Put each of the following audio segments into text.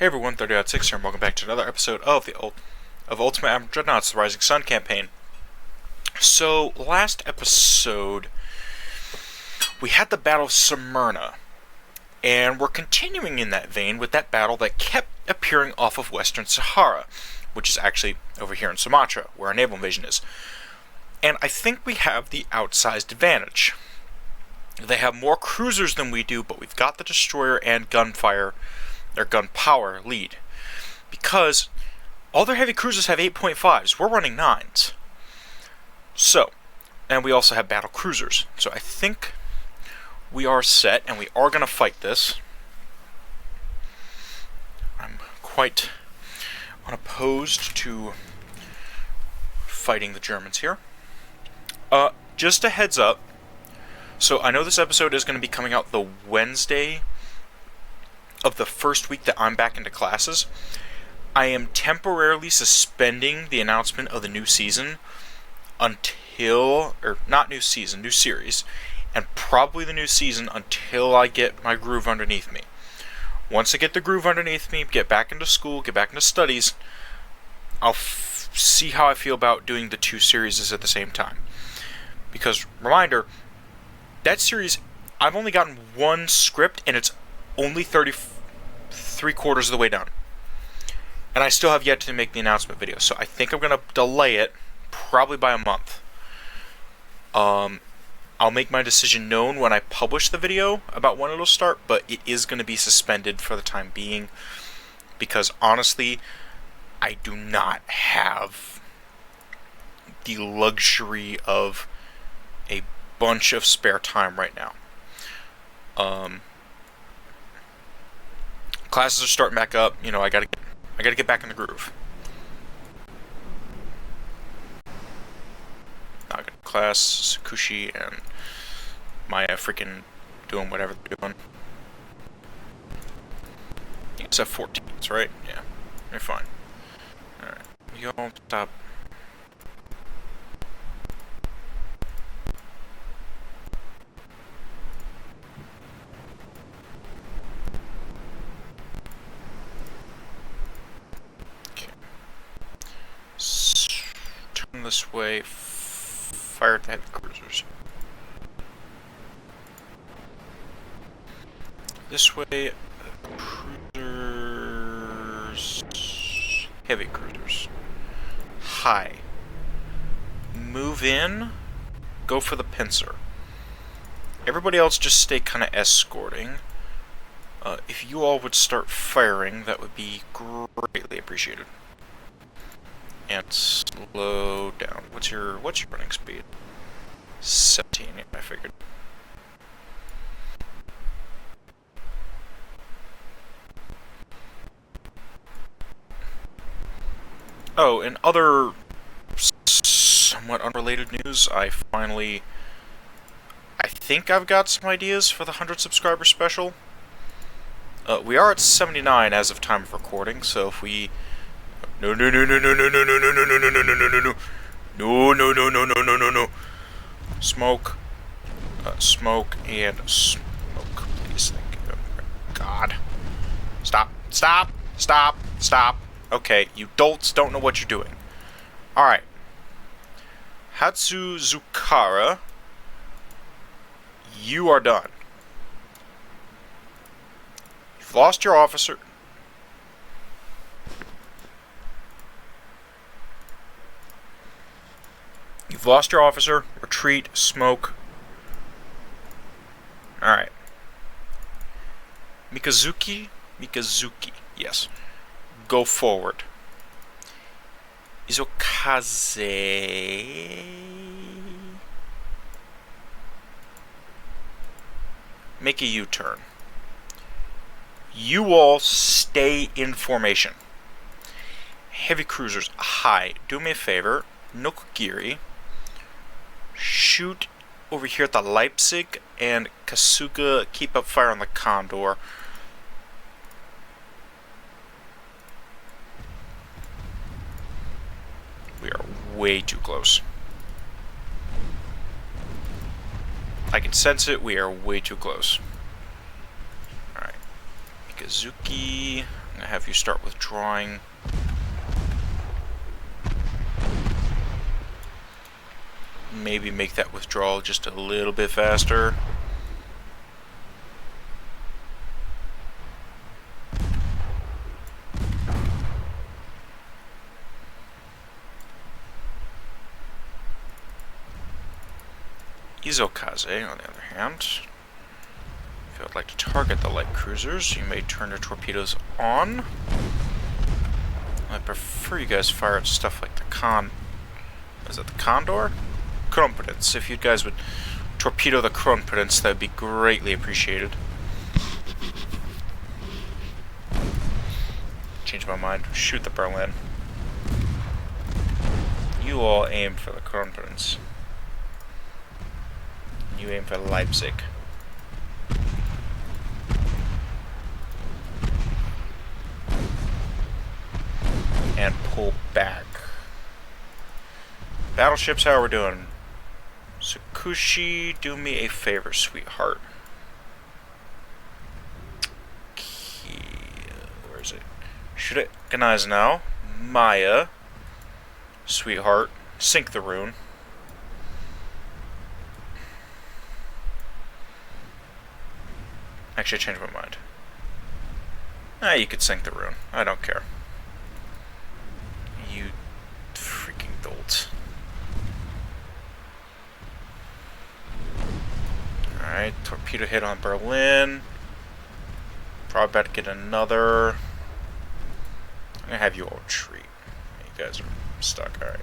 Hey everyone, 30.6 here, and welcome back to another episode of Ultimate Admiral Dreadnoughts, the Rising Sun campaign. So, last episode, we had the Battle of Sumatra, and we're continuing in that vein with that battle that kept appearing off of Western Sahara, which is actually over here in Sumatra, where our naval invasion is. And I think we have the outsized advantage. They have more cruisers than we do, but we've got the destroyer and gunpower lead. Because all their heavy cruisers have 8.5s. We're running 9s. So, and we also have battle cruisers. So I think we are set, and we are going to fight this. I'm quite unopposed to fighting the Germans here. Just a heads up. So I know this episode is going to be coming out the Wednesday of the first week that I'm back into classes. I am temporarily suspending the announcement of the new season until, or not new season, new series, and probably the new season until I get my groove underneath me. Once I get the groove underneath me, get back into school, get back into studies, I'll see how I feel about doing the two series at the same time. Because, reminder, that series, I've only gotten one script, and it's only 3/4 of the way done. And I still have yet to make the announcement video, so I think I'm going to delay it probably by a month. I'll make my decision known when I publish the video about when it'll start, but it is going to be suspended for the time being, because honestly, I do not have the luxury of a bunch of spare time right now. Classes are starting back up. You know, I gotta get back in the groove. Now I got class, Sakushi, and Maya freaking doing whatever they're doing. You guys have 14s, right? Yeah, you're fine. Alright, you all stop. Turn this way, fire at the heavy cruisers. This way, cruisers, heavy cruisers. High. Move in, go for the pincer. Everybody else just stay kind of escorting. If you all would start firing, that would be greatly appreciated. And slow down. What's your running speed? 17, yeah, I figured. Oh, in other somewhat unrelated news, I think I've got some ideas for the 100 subscriber special. We are at 79 as of time of recording, so if we No, smoke, smoke, and smoke, please. Thank you. God. Stop. Okay, you dolts don't know what you're doing. Alright. Hatsuzukara, you are done. You've lost your officer. You've lost your officer. Retreat. Smoke. Alright. Mikazuki. Yes. Go forward. Izokaze. Make a U-turn. You all stay in formation. Heavy cruisers. Hi. Do me a favor. Nokogiri. Shoot over here at the Leipzig, and Kasuga, keep up fire on the Condor. We are way too close. I can sense it, we are way too close. Alright. Mikazuki, I'm gonna have you start withdrawing. Maybe make that withdrawal just a little bit faster. Izokaze, on the other hand, if you would like to target the light cruisers, you may turn your torpedoes on. I prefer you guys fire at stuff like the is it the Condor? Kronprinz. If you guys would torpedo the Kronprinz, that would be greatly appreciated. Change my mind. Shoot the Berlin. You all aim for the Kronprinz. You aim for Leipzig. And pull back. Battleships, how are we doing? Tsukushi, do me a favor, sweetheart. Where is it? Should it organize now? Maya, sweetheart, sink the rune. Actually, I changed my mind. You could sink the rune. I don't care. You freaking dolts. Alright, torpedo hit on Berlin. Probably about to get another. I'm gonna have you all retreat. You guys are stuck, alright.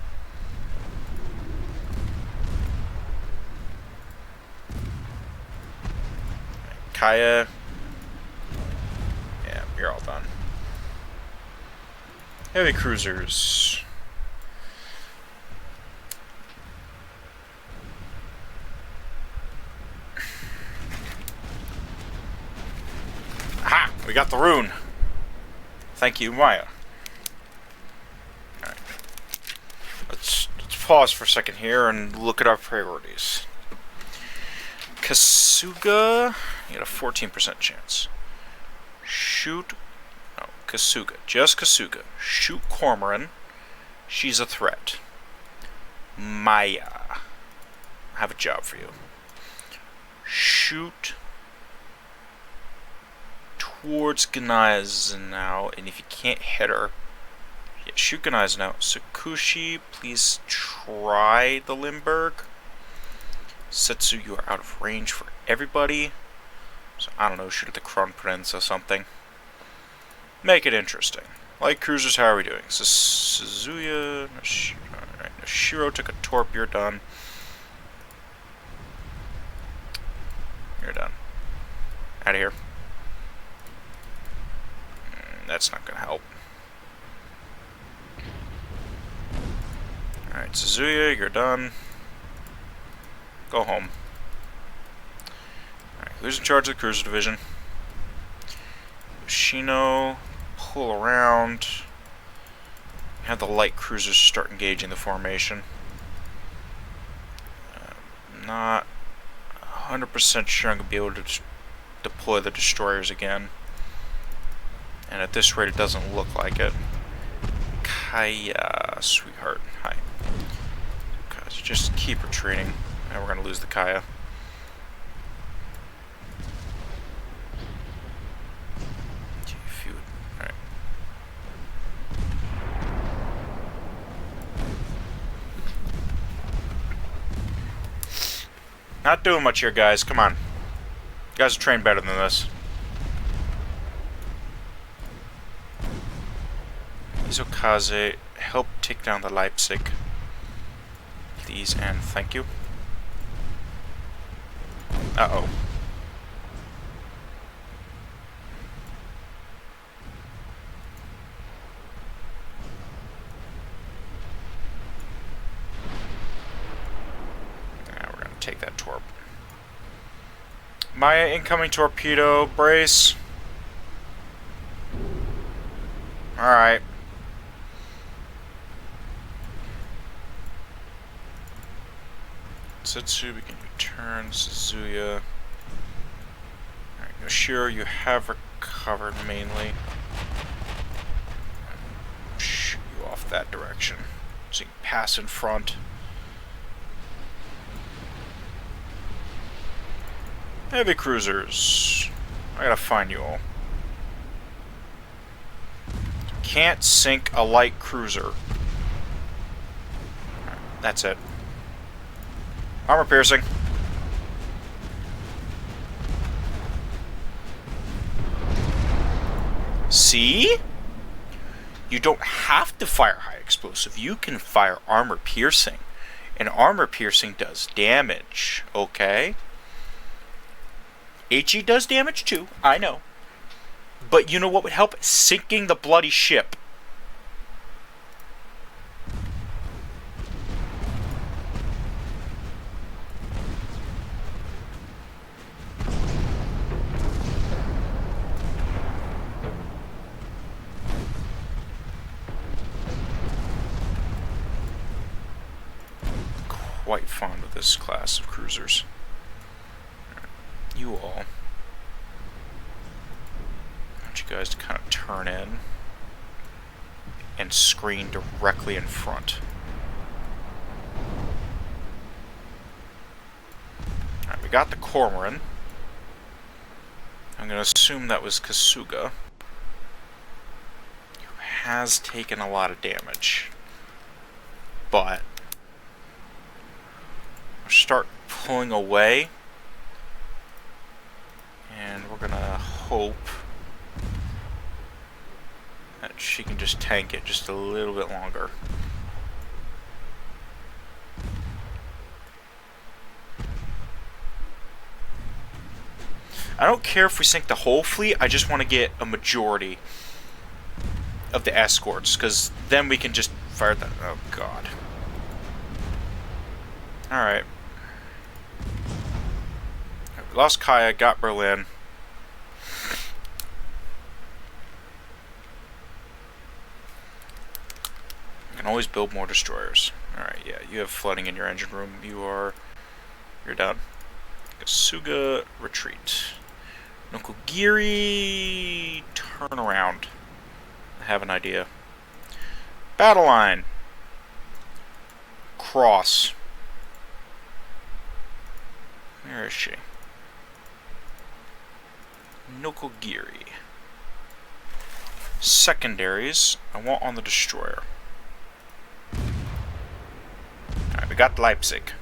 Kaya. Yeah, you're all done. Heavy cruisers. Aha! We got the rune. Thank you, Maya. Alright. Let's pause for a second here and look at our priorities. Kasuga, you got a 14% chance. Shoot, no, Kasuga, just Kasuga. Shoot Cormoran, she's a threat. Maya, I have a job for you. Shoot towards Gneisenau, and if you can't hit her, yeah, shoot Gneisenau. Tsukushi, please try the Limburg. Setsu, you are out of range for everybody. So, I don't know, shoot at the Kronprinz or something. Make it interesting. Light cruisers, how are we doing? So, Suzuya, alright, Noshiro took a torp, you're done. You're done. Out of here. That's not gonna help. Alright, Suzuya, you're done. Go home. Alright, who's in charge of the cruiser division? Yoshino, pull around. Have the light cruisers start engaging the formation. Not 100% sure I'm going to be able to deploy the destroyers again. And at this rate, it doesn't look like it. Kaya, sweetheart. Hi. Guys, just keep retreating. And we're going to lose the Kaya. Alright. Not doing much here, guys. Come on. You guys are trained better than this. Izokaze, help take down the Leipzig. Please and thank you. Uh-oh. We're gonna take that torp. Maya, incoming torpedo, brace. Alright. Setsu, begin your turn. Suzuya. Alright, Yoshiro, you have recovered mainly. that direction. So you can pass in front. Heavy cruisers. I gotta find you all. Can't sink a light cruiser. Right, that's it. Armor piercing. See? You don't have to fire high explosive. You can fire armor piercing. And armor piercing does damage. Okay? HE does damage too. I know. But you know what would help? Sinking the bloody ship. Quite fond of this class of cruisers. You all. I want you guys to kind of turn in and screen directly in front. Alright, we got the Cormoran. I'm going to assume that was Kasuga, who has taken a lot of damage. But start pulling away, and we're gonna hope that she can just tank it just a little bit longer. I don't care if we sink the whole fleet, I just want to get a majority of the escorts, because then we can just fire that. Oh god. Alright. Lost Kaya, got Berlin. You can always build more destroyers. Alright, yeah, you have flooding in your engine room. You're done. Kasuga, retreat. Nokogiri, turn around. I have an idea. Battle line. Cross. Where is she? Nokogiri. Secondaries, I want on the destroyer. Alright, we got Leipzig.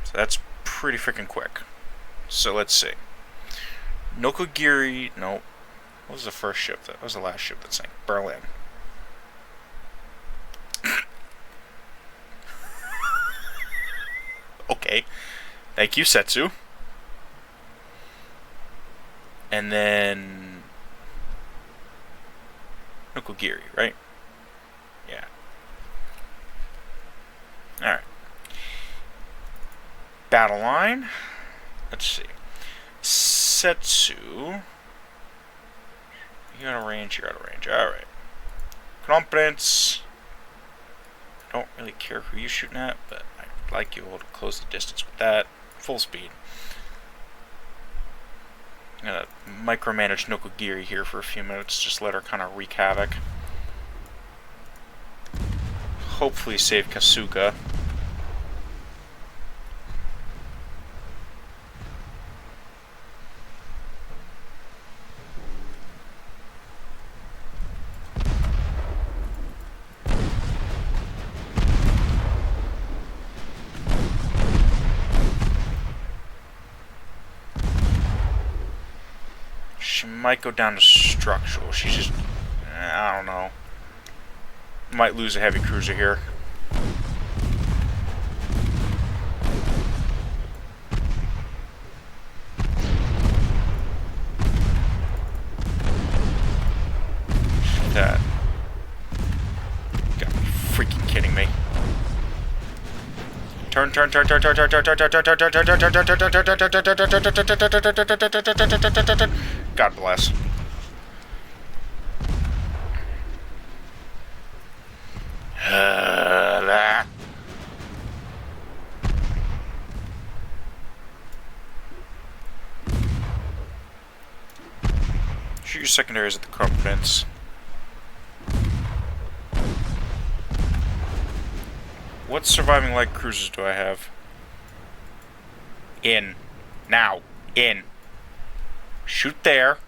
So that's pretty freaking quick. So let's see. Nokogiri, no. What was the first ship? That was the last ship that sank. Berlin. Okay. Thank you, Setsu. And then Nokogiri, right? Yeah. Alright. Battle line. Let's see. Setsu. You're out of range, you're out of range. Alright. Kronprinz. I don't really care who you're shooting at, but I'd like you all to close the distance with that. Full speed. I'm gonna micromanage Nokogiri here for a few minutes, just let her kind of wreak havoc. Hopefully save Kasuga. She might go down to structural. She's just... I don't know. Might lose a heavy cruiser here. That. Gotta be freaking kidding me. Turn, turn, turn, turn, turn, turn, turn, turn, turn, turn, turn, turn, turn, turn, turn, turn, turn, turn, turn. God bless. Shoot your secondaries at the Kronprinz. What surviving light cruisers do I have? In. Now. In. Shoot there.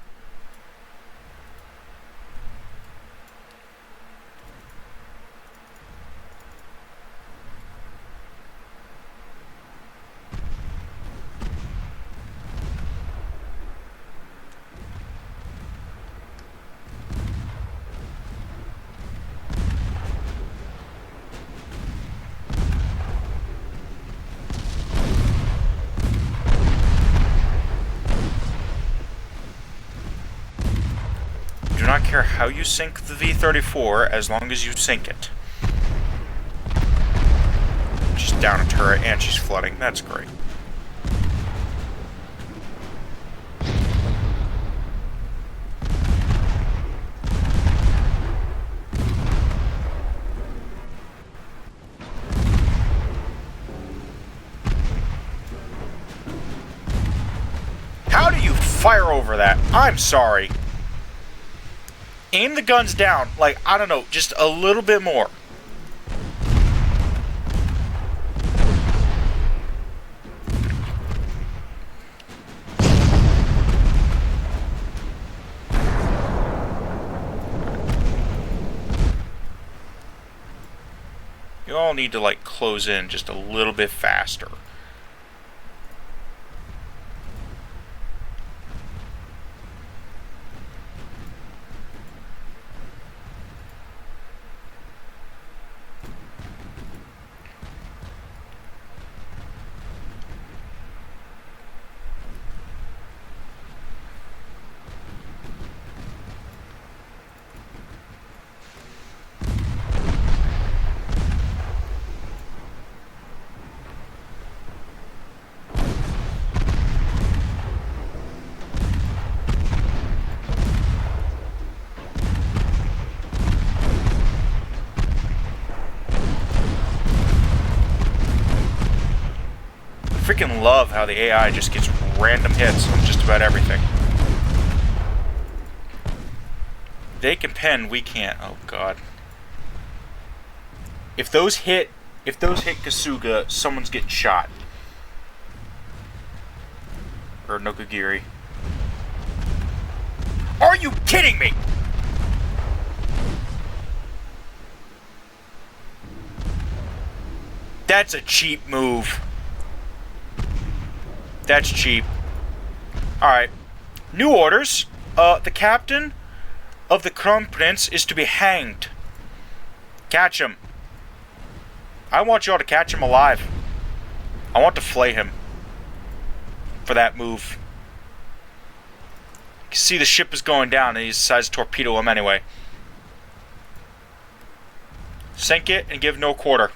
Do not care how you sink the V-34 as long as you sink it. She's down a turret and she's flooding. That's great. How do you fire over that? I'm sorry. Aim the guns down, like, I don't know, just a little bit more. You all need to, like, close in just a little bit faster. Freaking love how the AI just gets random hits on just about everything. They can pen, we can't. Oh god. If those hit Kasuga, someone's getting shot. Or Nokogiri. Are you kidding me? That's a cheap move. That's cheap. Alright. New orders. The captain of the Crown Prince is to be hanged. Catch him. I want y'all to catch him alive. I want to flay him. For that move. You can see the ship is going down and he decides to torpedo him anyway. Sink it and give no quarter.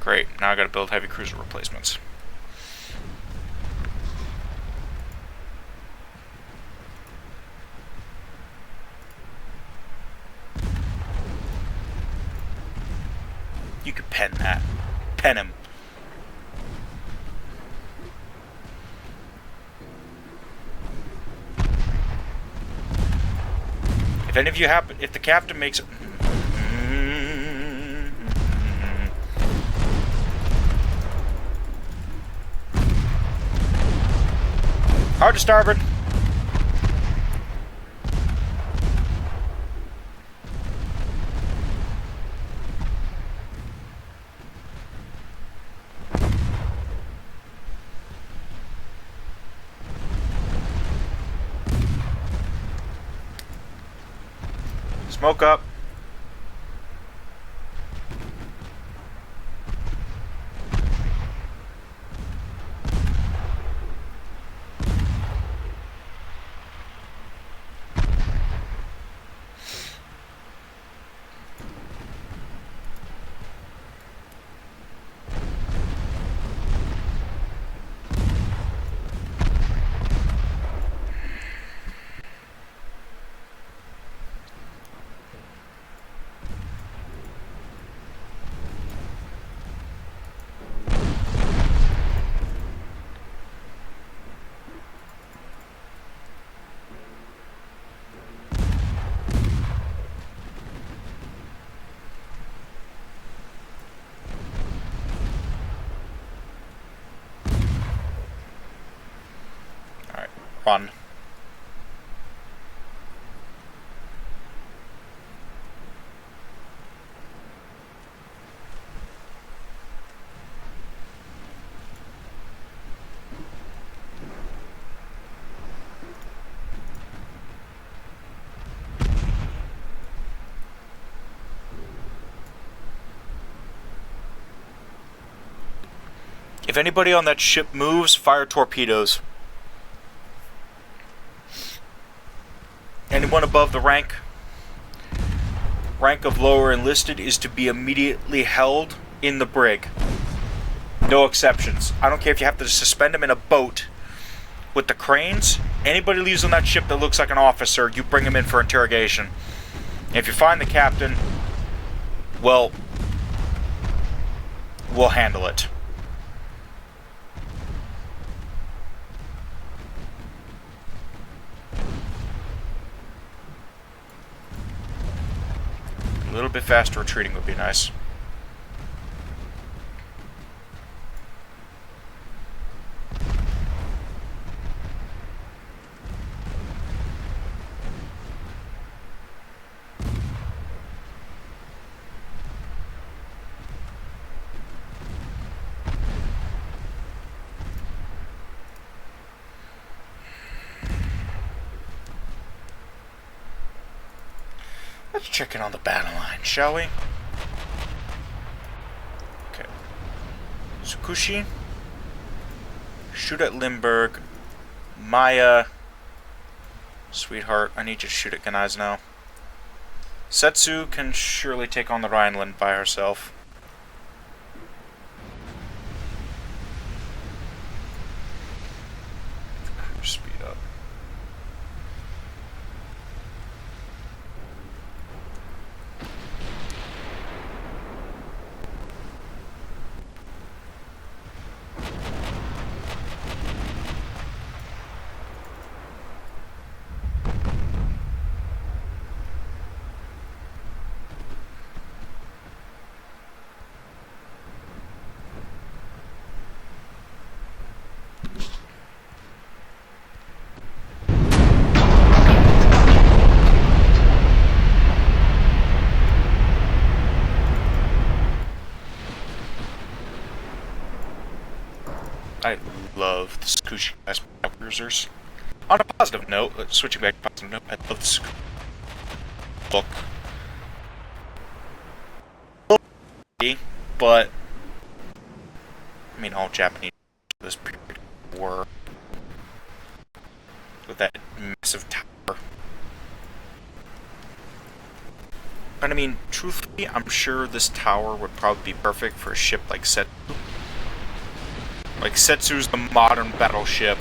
Great, now I gotta build heavy cruiser replacements. You could pen that. Pen him. If any of you happen, if the captain makes it. Hard to starboard. Smoke up. run. If anybody on that ship moves, fire torpedoes. Anyone above the rank of lower enlisted is to be immediately held in the brig. No exceptions. I don't care if you have to suspend them in a boat with the cranes. Anybody leaves on that ship that looks like an officer, you bring him in for interrogation. If you find the captain, well, we'll handle it. A little bit faster retreating would be nice. Let's check in on the battle line, shall we? Okay. Tsukushi. Shoot at Limburg. Maya. Sweetheart, I need you to shoot at Ganais now. Setsu can surely take on the Rhineland by herself. Speed up. I love the Tsukushi class battle cruisers. On a positive note, switching back to a positive note, I love the Tsukushi look. But I mean, all Japanese this period were with that massive tower. And I mean, truthfully, I'm sure this tower would probably be perfect for a ship like Setsu. Like, Setsu's the modern battleship.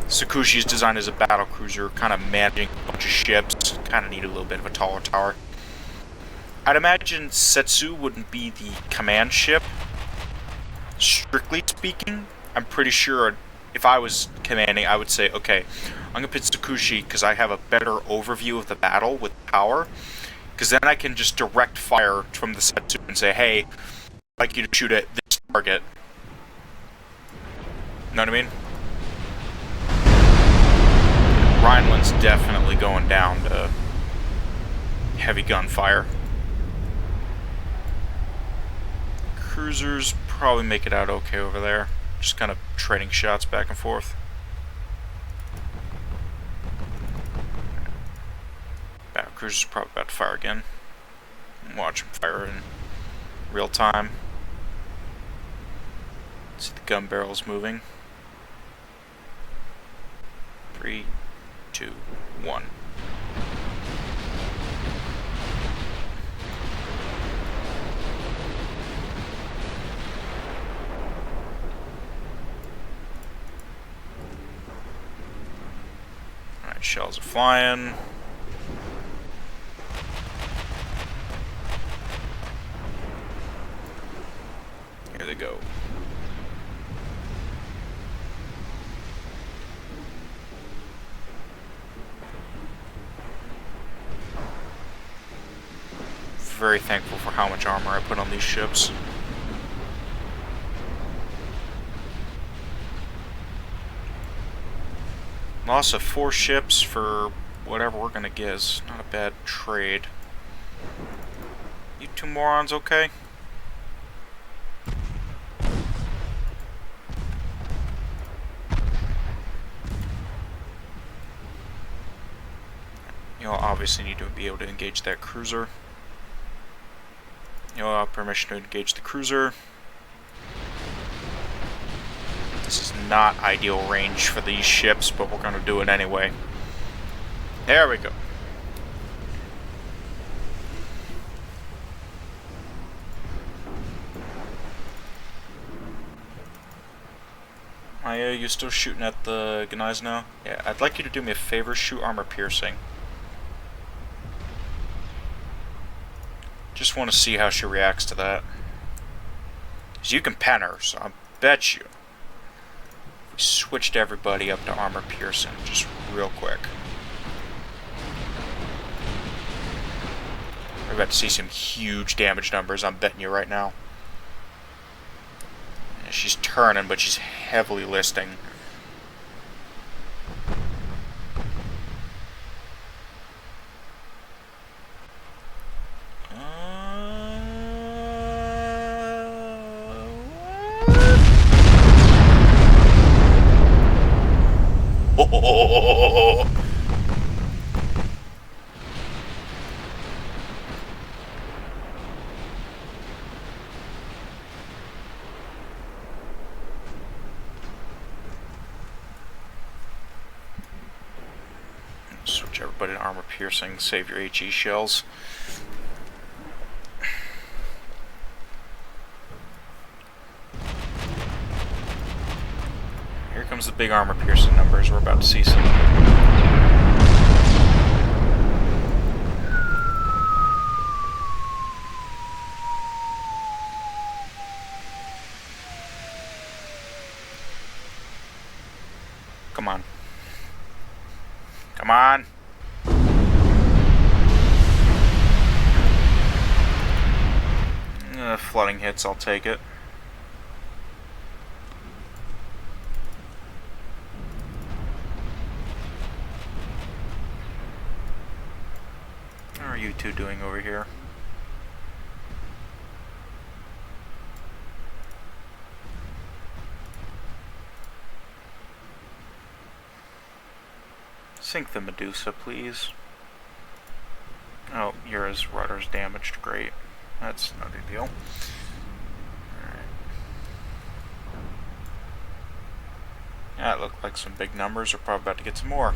Tsukushi's designed as a battle cruiser, kind of managing a bunch of ships. Kind of need a little bit of a taller tower. I'd imagine Setsu wouldn't be the command ship. Strictly speaking, I'm pretty sure if I was commanding, I would say, okay, I'm going to put Tsukushi because I have a better overview of the battle with power. Because then I can just direct fire from the Setsu and say, hey, I'd like you to shoot at this target. Know what I mean? Rhineland's definitely going down to heavy gunfire. Cruisers probably make it out okay over there. Just kind of trading shots back and forth. Battle cruiser's probably about to fire again. Watch them fire in real time. See the gun barrels moving. 3, 2, 1. Alright, shells are flying. Here they go. Very thankful for how much armor I put on these ships. Loss of 4 ships for whatever we're gonna get is not a bad trade. You two morons okay? You'll obviously need to be able to engage that cruiser. You'll have permission to engage the cruiser. This is not ideal range for these ships, but we're going to do it anyway. There we go. You still shooting at the guys now? Yeah, I'd like you to do me a favor, shoot armor piercing. Just want to see how she reacts to that. Because you can pen her, so I bet you. We switched everybody up to armor piercing, just real quick. We're about to see some huge damage numbers, I'm betting you right now. Yeah, she's turning, but she's heavily listing. Switch everybody to armor piercing, save your HE shells. Here comes the big armor piercing numbers. We're about to see some. Come on. Come on. Flooding hits, I'll take it. What are you two doing over here? Sink the Medusa, please. Oh, yours rudder's damaged. Great. That's no big deal. Alright. Yeah, it looked like some big numbers. We're probably about to get some more.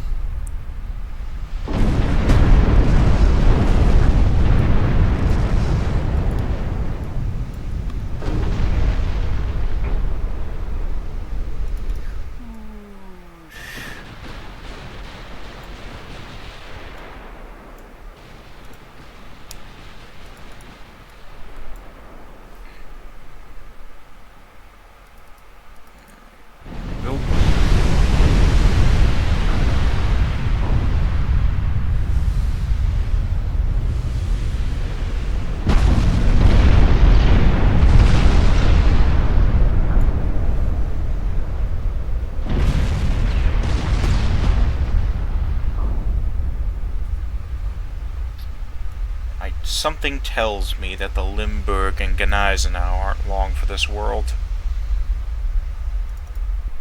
Something tells me that the Limburg and Gneisenau aren't long for this world.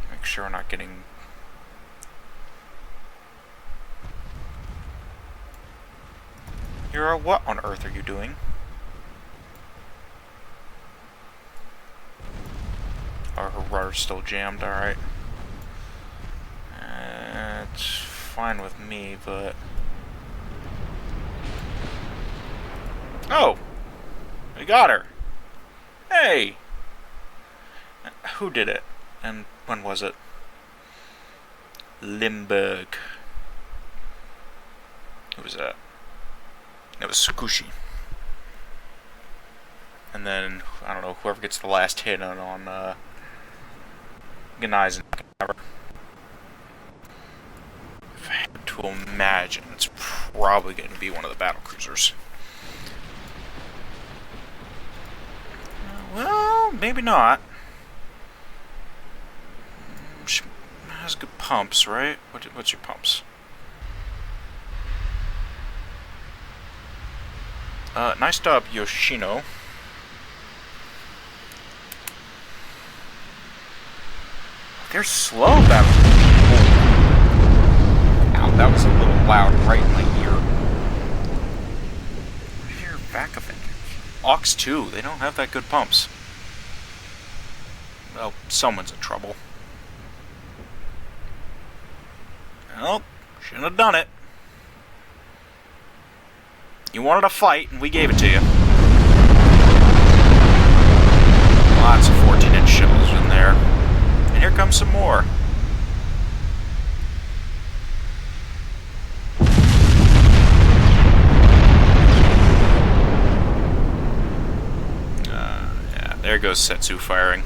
Make sure we're not getting... Hero, what on earth are you doing? Oh, her rudder's still jammed, alright. It's fine with me, but... Oh! We got her! Hey! Who did it? And when was it? Limburg. Who was that? It was Tsukushi. And then, I don't know, whoever gets the last hit on Gneisenau. If I had to imagine, it's probably going to be one of the battle cruisers. Well, maybe not. has good pumps, right? What's your pumps? Nice job, Yoshino. They're slow, that was... Ow, that was a little loud right in my ear. Here, back of it. Aux 2, they don't have that good pumps. Well, someone's in trouble. Well, shouldn't have done it. You wanted a fight, and we gave it to you. Lots of 14-inch shells in there. And here comes some more. Yeah, there goes Setsu firing.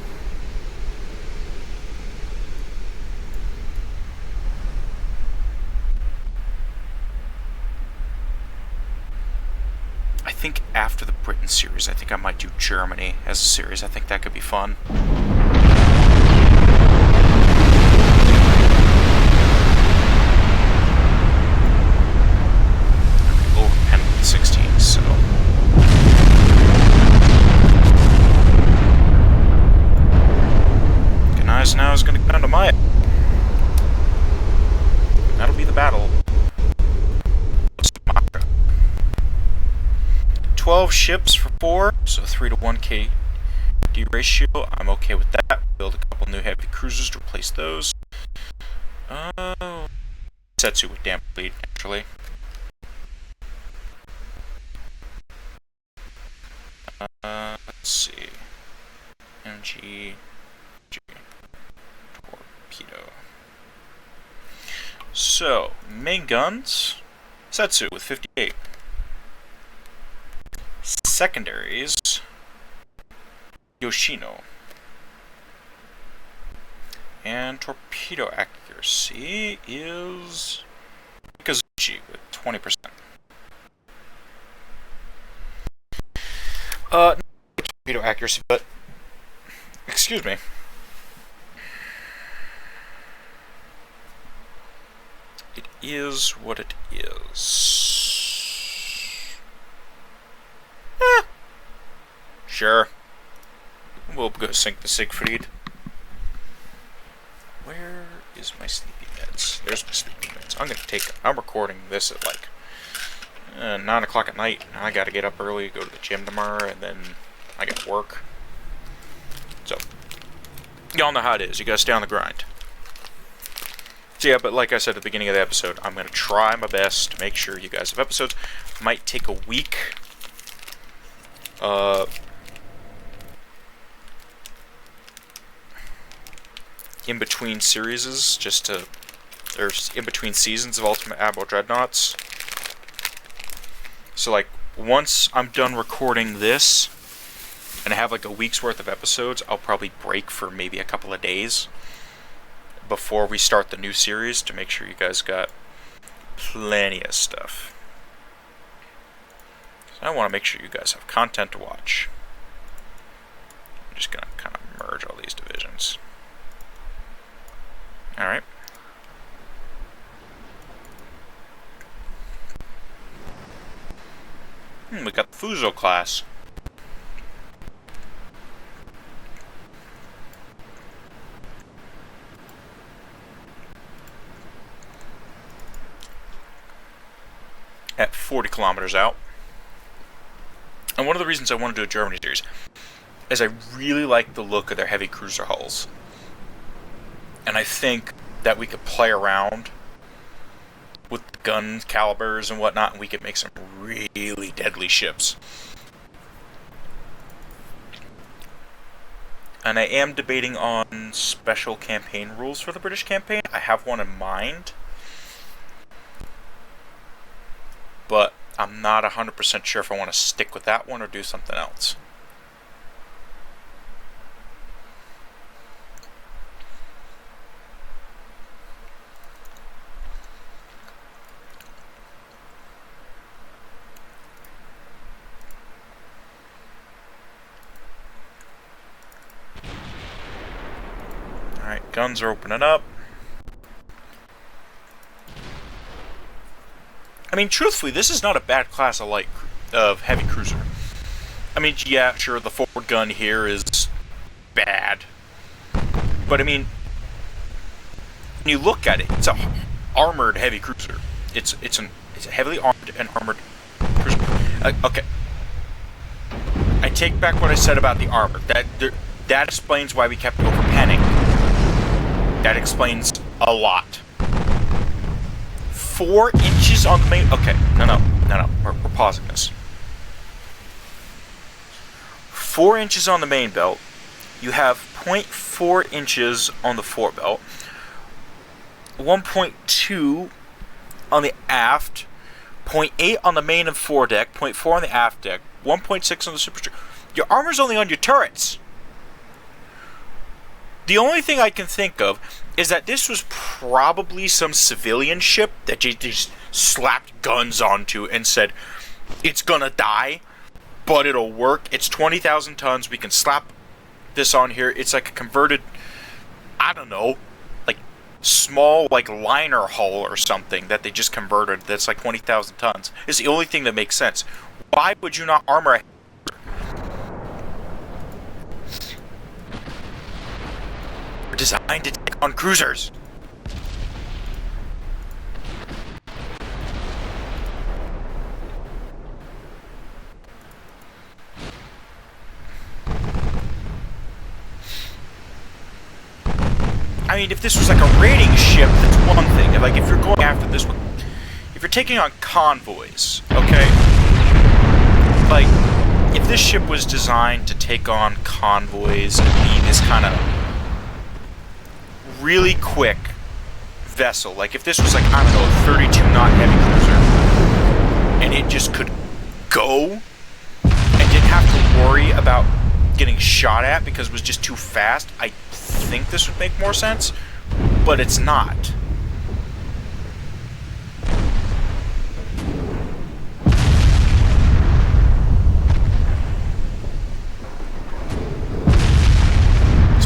I think after the Britain series, I think I might do Germany as a series. I think that could be fun. Overpen 16, so... Ganais now is going to go down to Maya. That'll be the battle. 12 ships for 4, so 3-to-1 KD ratio. I'm okay with that. Build a couple new heavy cruisers to replace those. Setsu with damn lead, naturally. Let's see. MG torpedo. So, main guns. Setsu with 58. Secondaries, Yoshino. And torpedo accuracy is Kazuchi with 20%. Not torpedo accuracy, but excuse me. It is what it is. Sure. We'll go sink the Siegfried. Where is my sleepy beds? There's my sleepy beds. I'm recording this at like 9 o'clock at night. I gotta get up early, go to the gym tomorrow, and then I got work. So, y'all know how it is. You gotta stay on the grind. So yeah, but like I said at the beginning of the episode, I'm gonna try my best to make sure you guys have episodes. Might take a week. In between series, or in between seasons of Ultimate Admiral Dreadnoughts. So like, once I'm done recording this, and I have like a week's worth of episodes, I'll probably break for maybe a couple of days before we start the new series to make sure you guys got plenty of stuff. So I want to make sure you guys have content to watch. I'm just gonna kind of merge all these divisions. Alright. We got the Fuso class. At 40 kilometers out. And one of the reasons I want to do a Germany series is I really like the look of their heavy cruiser hulls. And I think that we could play around with gun calibers and whatnot, and we could make some really deadly ships. And I am debating on special campaign rules for the British campaign. I have one in mind, but I'm not 100% sure if I want to stick with that one or do something else. Alright, guns are opening up. mean, truthfully, this is not a bad class of heavy cruiser. I mean, yeah, sure, the forward gun here is bad, but I mean, when you look at it, it's a armored heavy cruiser. It's a heavily armed and armored cruiser. Okay, I take back what I said about the armor. That explains why we kept overpanning. That explains a lot. 4 inches on the main. Okay, no. We're pausing this. 4 inches on the main belt. You have 0.4 inches on the forebelt. 1.2 on the aft. 0.8 on the main and foredeck. 0.4 on the aft deck. 1.6 on the superstructure. Your armor's only on your turrets. The only thing I can think of is that this was probably some civilian ship that you just slapped guns onto and said, it's gonna die, but it'll work. It's 20,000 tons. We can slap this on here. It's like a converted, I don't know, like small like liner hull or something that they just converted that's like 20,000 tons. It's the only thing that makes sense. Why would you not armor a designed to take on cruisers? I mean, if this was like a raiding ship, that's one thing. Like, if you're going after this one, if you're taking on convoys, okay? Like, if this ship was designed to take on convoys and be this kind of really quick vessel, like if this was like, I don't know, a 32 knot heavy cruiser, and it just could go and didn't have to worry about getting shot at because it was just too fast, I think this would make more sense, but it's not.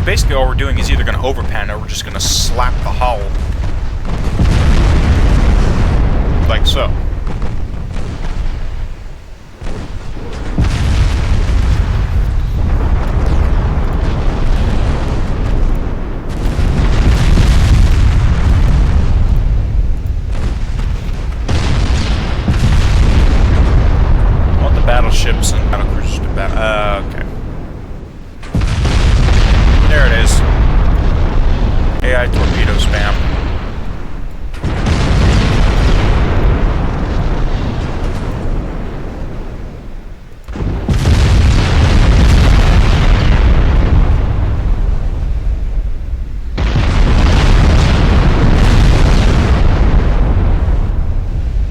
Basically all we're doing is either going to overpan or we're just going to slap the hull. Like so. I want the battleships and battlecruisers to battle. Okay. There it is. AI torpedo spam.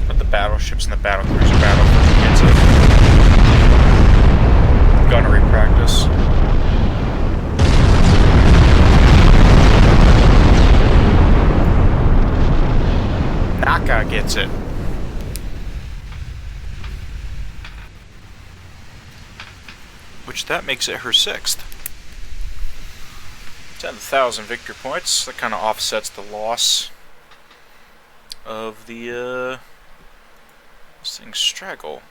Let the battleships and the battlecruiser battle for the kids of gunnery practice. Naka gets it. Which that makes it her 6th. 10,000 victory points. That kind of offsets the loss of the this thing's straggle.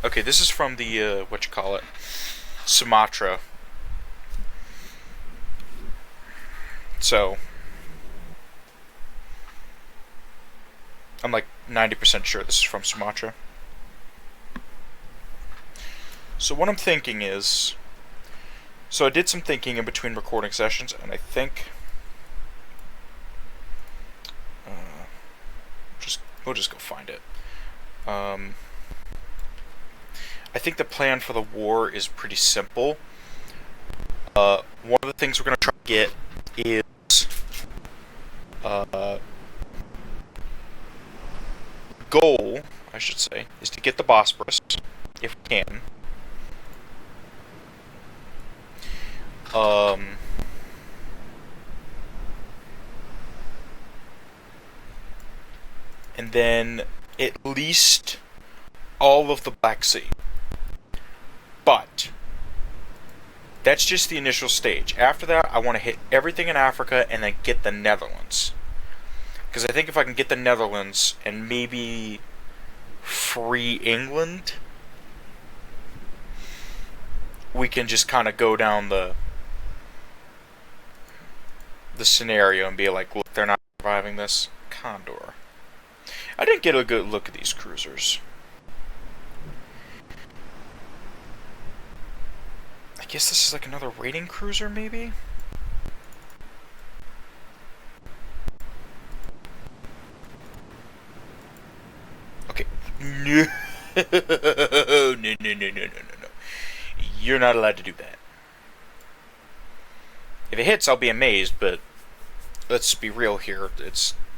Okay, this is from the Sumatra. So, I'm like 90% sure this is from Sumatra. So what I'm thinking is, so I did some thinking in between recording sessions, and I think we'll just go find it. I think the plan for the war is pretty simple. One of the things we're going to try to get is goal, I should say, is to get the Bosporus, if we can. And then at least all of the Black Sea. But That's just the initial stage. After that, I want to hit everything in Africa and then get the Netherlands. Because I think if I can get the Netherlands and maybe free England, we can just kind of go down the scenario and be like, look, they're not surviving this. Condor. I didn't get a good look at these cruisers. I guess this is like another raiding cruiser, maybe? Okay. No. No. You're not allowed to do that. If it hits, I'll be amazed, but let's be real here.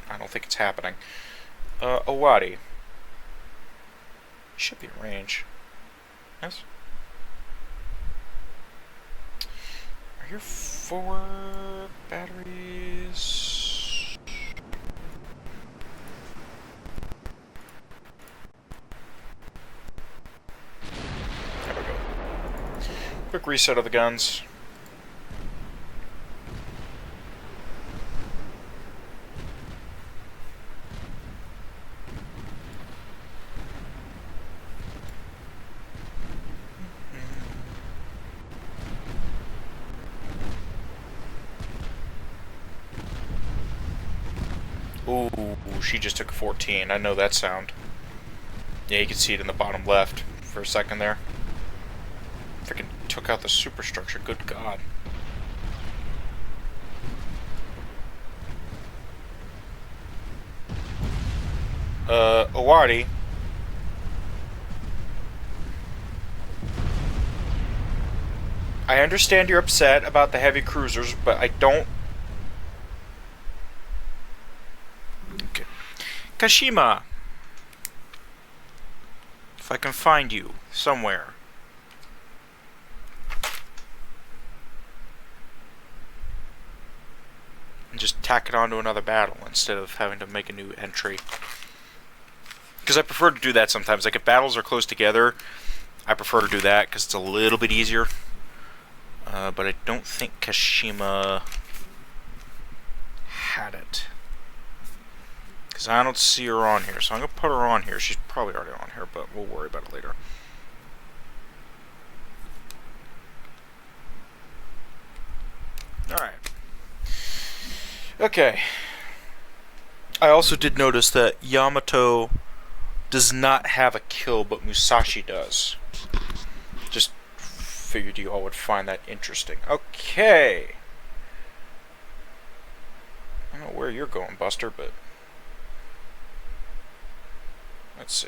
I don't think it's happening. Owadi. Should be in range. Yes? Are your 4 batteries? There we go. Quick reset of the guns. Ooh, she just took 14. I know that sound. Yeah, you can see it in the bottom left for a second there. Freaking took out the superstructure. Good God. Owadi. I understand you're upset about the heavy cruisers, but I don't... Okay. Kashima! If I can find you somewhere. And just tack it onto another battle instead of having to make a new entry. Because I prefer to do that sometimes. Like if battles are close together, I prefer to do that because it's a little bit easier. But I don't think Kashima had it. Because I don't see her on here. So I'm going to put her on here. She's probably already on here, but we'll worry about it later. Alright. Okay. I also did notice that Yamato does not have a kill, but Musashi does. Just figured you all would find that interesting. Okay. I don't know where you're going, Buster, but... let's see.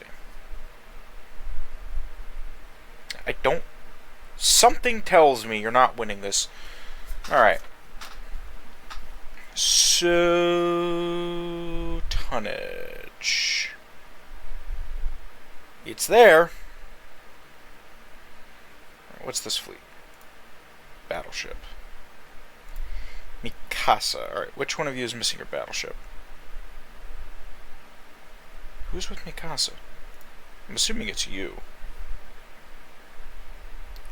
I don't... something tells me you're not winning this. Alright. So... tonnage. It's there. What's this fleet? Battleship. Mikasa. Alright, which one of you is missing your battleship? Who's with Mikasa? I'm assuming it's you.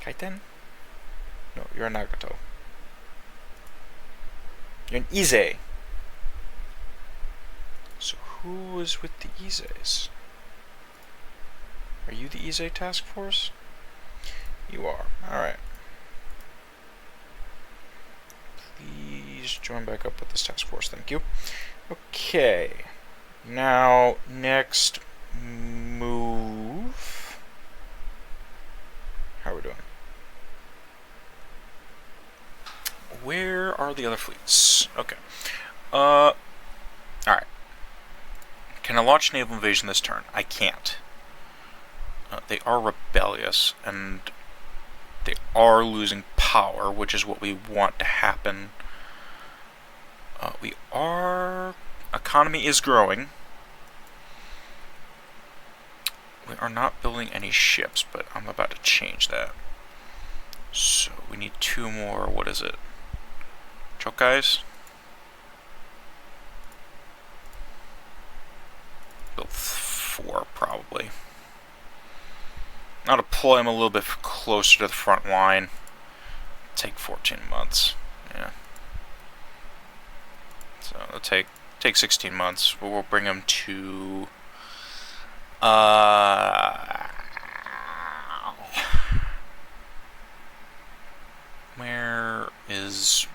Kaiten? No, you're a Nagato. You're an Ize. So who is with the Izes? Are you the Ize task force? You are. Alright. Please join back up with this task force. Thank you. Okay. Now, next move. How are we doing? Where are the other fleets? Okay. Alright. Can I launch naval invasion this turn? I can't. They are rebellious, and they are losing power, which is what we want to happen. Economy is growing. We are not building any ships, but I'm about to change that. So we need 2 more, what is it? Chokais? Build 4, probably. I'll deploy them a little bit closer to the front line. take 14 months. Yeah. So it'll take 16 months. We'll bring them to where is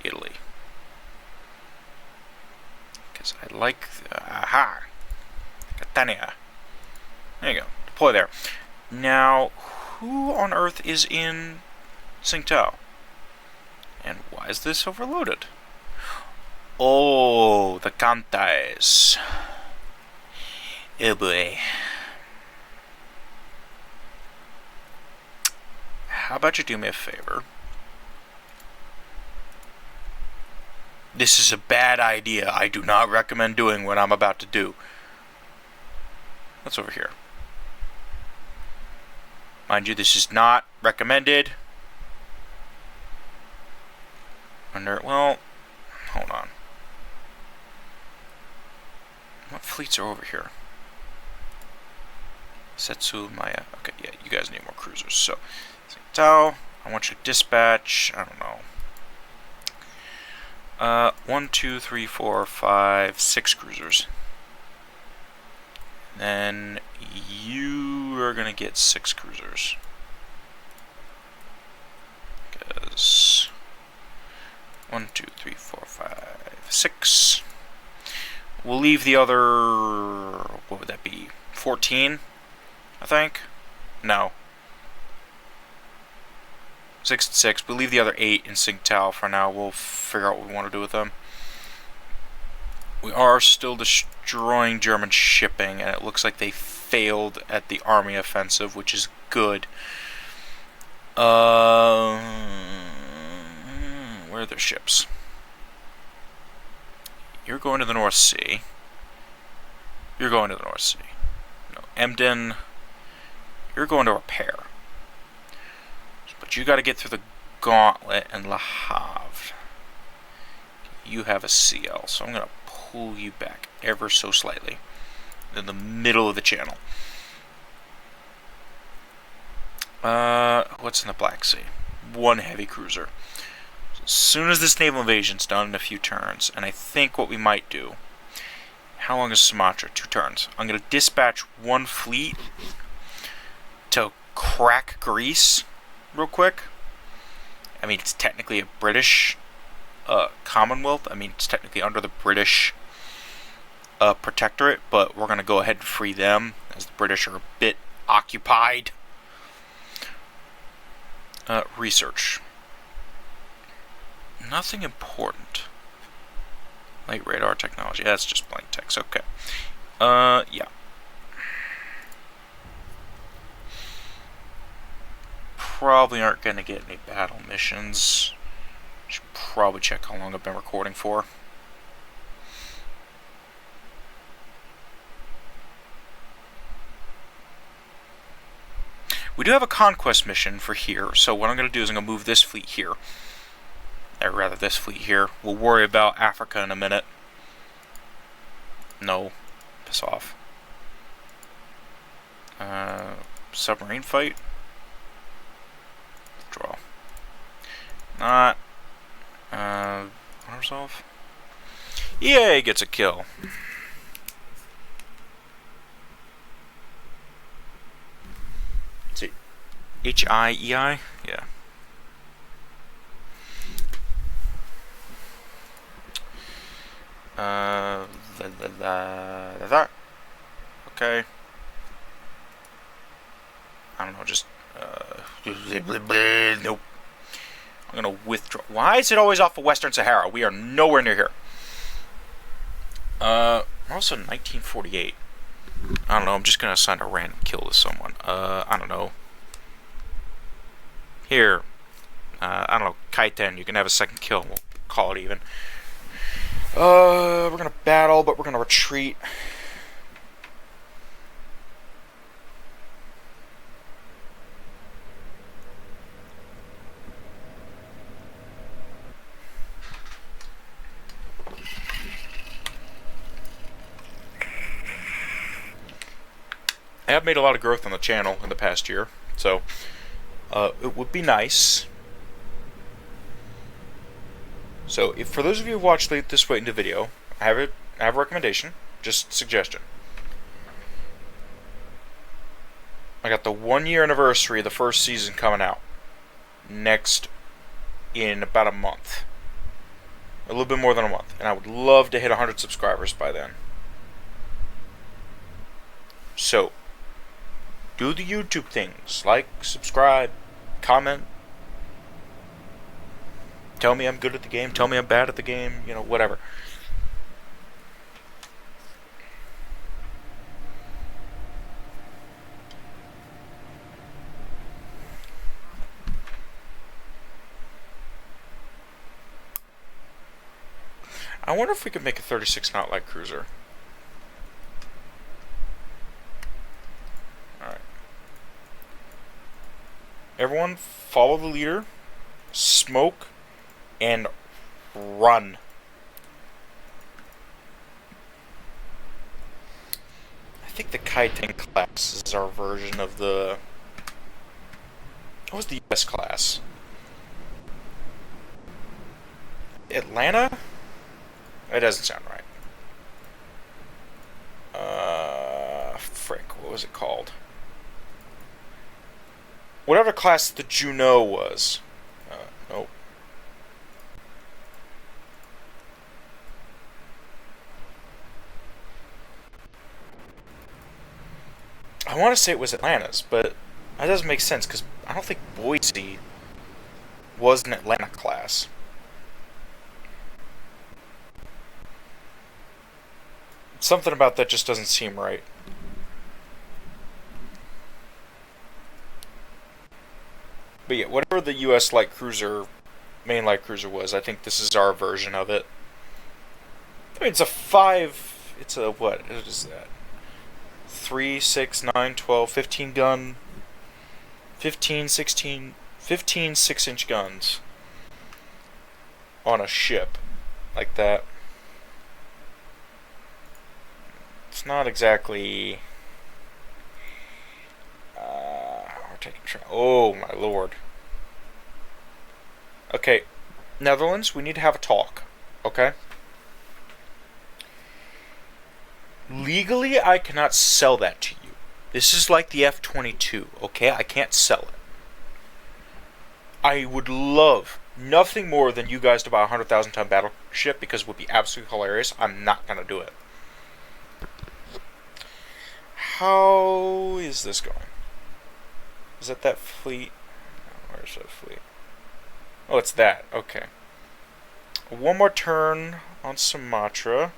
Italy? Because I like aha, Catania. There you go. Deploy there. Now, who on earth is in Tsingtao? And why is this overloaded? Oh, the Kantais. Oh boy. How about you do me a favor? This is a bad idea. I do not recommend doing what I'm about to do. What's over here? Mind you, this is not recommended. Well, hold on. What fleets are over here? Setsu, Maya. Okay, yeah, you guys need more cruisers. So, Tsingtao, I want you to dispatch, I don't know. 1, 2, 3, 4, 5, 6 cruisers. Then you are gonna get 6 cruisers. Because 1, 2, 3, 4, 5, 6. We'll leave the other, what would that be? 14, I think? No. 6 and 6. We'll leave the other 8 in Tsingtao for now. We'll figure out what we want to do with them. We are still destroying German shipping, and it looks like they failed at the army offensive, which is good. Where are their ships? You're going to the North Sea. You're going to the North Sea. No, Emden. You're going to repair. But you got to get through the Gauntlet and Le Havre. You have a CL, so I'm going to pull you back ever so slightly in the middle of the channel. What's in the Black Sea? 1 heavy cruiser. As soon as this naval invasion's done in a few turns, and I think what we might do... How long is Sumatra? 2 turns. I'm going to dispatch 1 fleet to crack Greece real quick. I mean, it's technically a British Commonwealth. I mean, it's technically under the British protectorate, but we're going to go ahead and free them, as the British are a bit occupied. Research. Nothing important. Light radar technology. That's just blank text. Okay. Yeah. Probably aren't going to get any battle missions. Should probably check how long I've been recording for. We do have a conquest mission for here, so what I'm going to do is I'm going to move this fleet here. Or rather, this fleet here. We'll worry about Africa in a minute. No. Piss off. Submarine fight. Draw. Not. Unresolved. EA gets a kill. Let's see. HIEI? Yeah. Okay. I don't know, just nope. I'm gonna withdraw. Why is it always off of Western Sahara? We are nowhere near here. We're also in 1948. I don't know, I'm just gonna assign a random kill to someone. I don't know. Here. I don't know, Kaiten, you can have a second kill. We'll call it even. We're gonna battle, but we're gonna retreat. I have made a lot of growth on the channel in the past year, so it would be nice. So, if for those of you who watched this late in the video, I have a recommendation, just suggestion. I got the 1-year anniversary of the first season coming out next in about a month. A little bit more than a month. And I would love to hit 100 subscribers by then. So, do the YouTube things. Like, subscribe, comment. Tell me I'm good at the game. Tell me I'm bad at the game. You know, whatever. I wonder if we could make a 36 knot light cruiser. Alright. Everyone, follow the leader, smoke, and run. I think the Kaiten class is our version of the... What was the US class? Atlanta? It doesn't sound right. Frick, what was it called? Whatever class the Juno was. Nope. I want to say it was Atlanta's, but that doesn't make sense, because I don't think Boise was an Atlanta class. Something about that just doesn't seem right. But yeah, whatever the US light cruiser, main light cruiser was, I think this is our version of it. I mean, it's a what is that? 3, 6, 9, 12, 15 gun, 15, 16, 15 6-inch guns on a ship like that. It's not exactly... we're taking... Oh, my lord. Okay, Netherlands, we need to have a talk, okay? Legally, I cannot sell that to you. This is like the F-22, okay? I can't sell it. I would love nothing more than you guys to buy a 100,000-ton battleship, because it would be absolutely hilarious. I'm not going to do it. How is this going? Is that fleet? Where's that fleet? Oh, it's that. Okay. One more turn on Sumatra.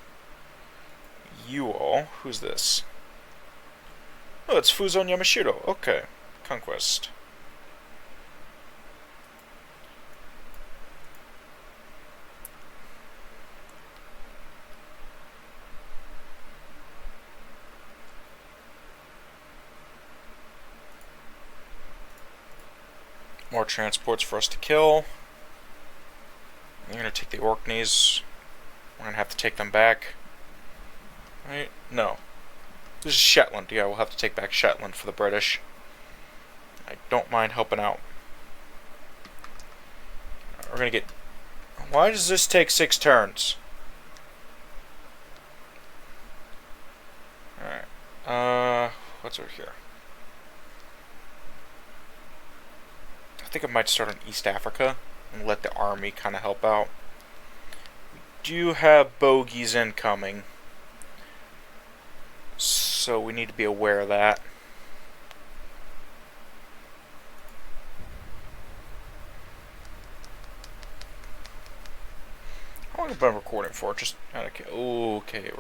You all. Who's this? Oh, it's Fuzon Yamashiro. Okay. Conquest. More transports for us to kill. I'm going to take the Orkneys. We're going to have to take them back. Right? No. This is Shetland. Yeah, we'll have to take back Shetland for the British. I don't mind helping out. We're going to get... Why does this take 6 turns? Alright. What's over here? I think I might start in East Africa and let the army kind of help out. We do have bogeys incoming, so we need to be aware of that. How long have I been recording for? Just okay. Okay.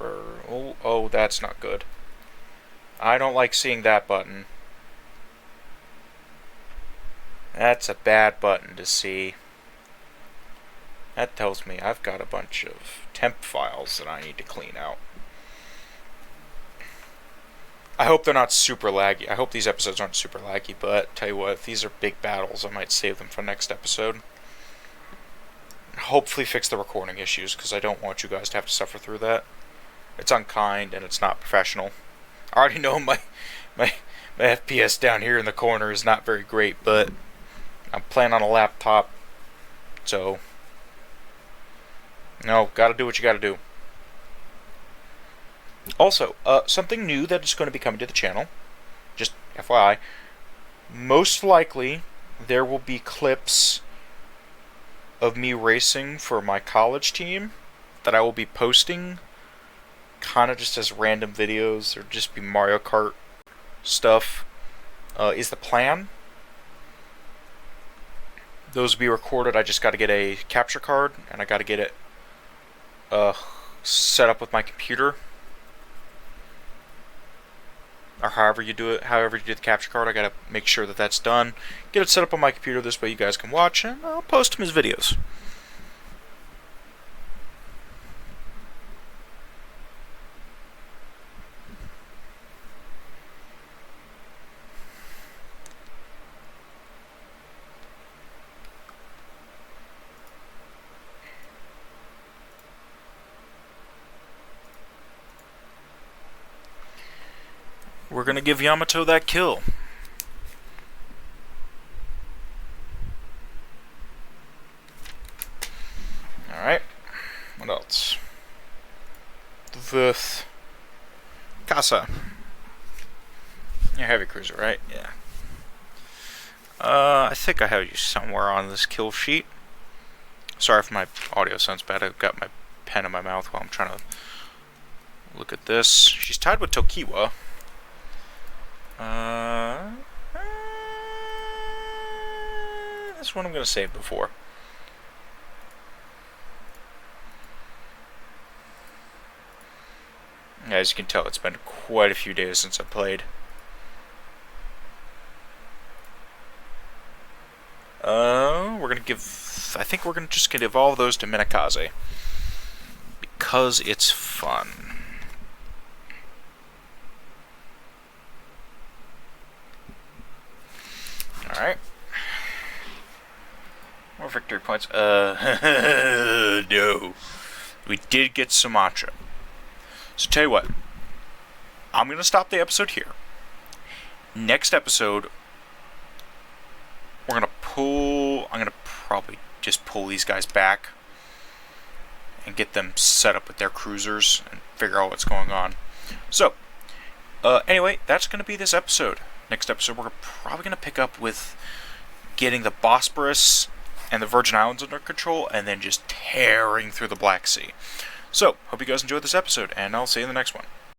Oh, that's not good. I don't like seeing that button. That's a bad button to see. That tells me I've got a bunch of temp files that I need to clean out. I hope they're not super laggy. I hope these episodes aren't super laggy, but tell you what, if these are big battles, I might save them for next episode. Hopefully fix the recording issues, because I don't want you guys to have to suffer through that. It's unkind, and it's not professional. I already know my my FPS down here in the corner is not very great, but I'm playing on a laptop, so no, gotta do what you gotta do. Also, something new that is going to be coming to the channel, just FYI, most likely there will be clips of me racing for my college team that I will be posting kind of just as random videos, or just be Mario Kart stuff, is the plan. Those will be recorded. I just got to get a capture card, and I got to get it set up with my computer, or however you do it, however you do the capture card. I got to make sure that that's done, get it set up on my computer, this way you guys can watch, and I'll post them as videos. We're gonna give Yamato that kill. Alright. What else? With Casa. You're heavy cruiser, right? Yeah. I think I have you somewhere on this kill sheet. Sorry if my audio sounds bad. I've got my pen in my mouth while I'm trying to look at this. She's tied with Tokiwa. That's what I'm going to save before. As you can tell, it's been quite a few days since I played. We're going to give... I think we're just going to evolve those to Minakaze, because it's fun. Alright. More victory points. No. We did get Sumatra. So tell you what. I'm going to stop the episode here. Next episode, we're going to pull... I'm going to probably just pull these guys back and get them set up with their cruisers and figure out what's going on. So, anyway, that's going to be this episode. Next episode, we're probably going to pick up with getting the Bosporus and the Virgin Islands under control, and then just tearing through the Black Sea. So, hope you guys enjoyed this episode, and I'll see you in the next one.